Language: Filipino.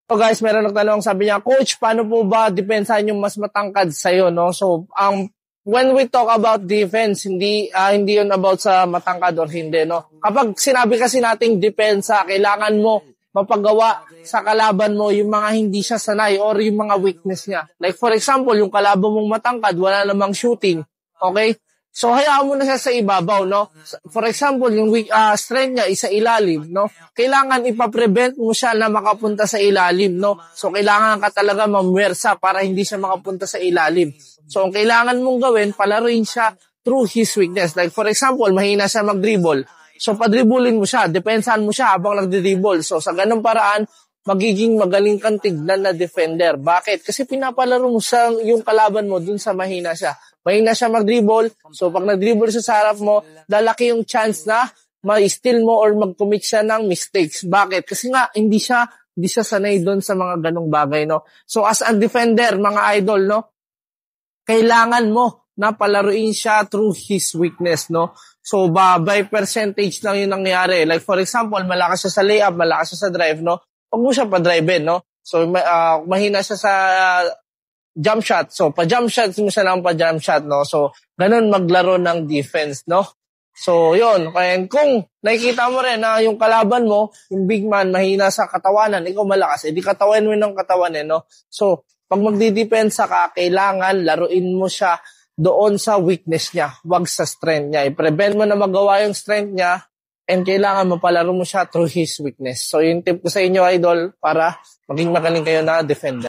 So guys, meron nagtanong, sabi niya, Coach, paano po ba depensahan yung mas matangkad sa'yo, no? So, when we talk about defense, hindi yun about sa matangkad or hindi, no? Kapag sinabi kasi nating depensa, kailangan mo mapagawa sa kalaban mo yung mga hindi siya sanay or yung mga weakness niya. Like for example, yung kalaban mong matangkad, wala namang shooting, okay? So, hayaan mo na siya sa ibabaw, no? For example, yung strength niya is sa ilalim, no? Kailangan ipaprevent mo siya na makapunta sa ilalim, no? So, kailangan ka talaga mamwersa para hindi siya makapunta sa ilalim. So, ang kailangan mong gawin, palaruin siya through his weakness. Like, for example, mahina siya mag-dribble. So, padribulin mo siya, depensahan mo siya habang nag-dribble. So, sa ganung paraan, magiging magaling kang tignan na defender. Bakit? Kasi pinapalaro mo siya yung kalaban mo dun sa mahina siya. Mahina siya mag-dribble. So, pag nag-dribble siya sa harap mo, lalaki yung chance na ma-steal mo or mag-commit siya ng mistakes. Bakit? Kasi nga, hindi siya sanay doon sa mga ganong bagay, no? So, as a defender, mga idol, no? Kailangan mo na palaruin siya through his weakness, no? So, by percentage lang yung nangyari. Like, for example, malakas siya sa layup, malakas siya sa drive, no? Huwag mo siya pa-drive, no? So, mahina siya sa jump shot. So, pa-jump shot mo siya lang pa-jump shot, no? So, ganun maglaro ng defense, no? So, yun. Kaya kung nakikita mo rin na yung kalaban mo, yung big man, mahina sa katawanan, ikaw malakas, edi katawan mo ng katawan, no? So, pag magdidepensa ka, kailangan laruin mo siya doon sa weakness niya, wag sa strength niya. I-prevent mo na magawa yung strength niya, and kailangan mapalaro mo siya through his weakness. So, yung tip ko sa inyo, idol, para maging magaling kayo na defender.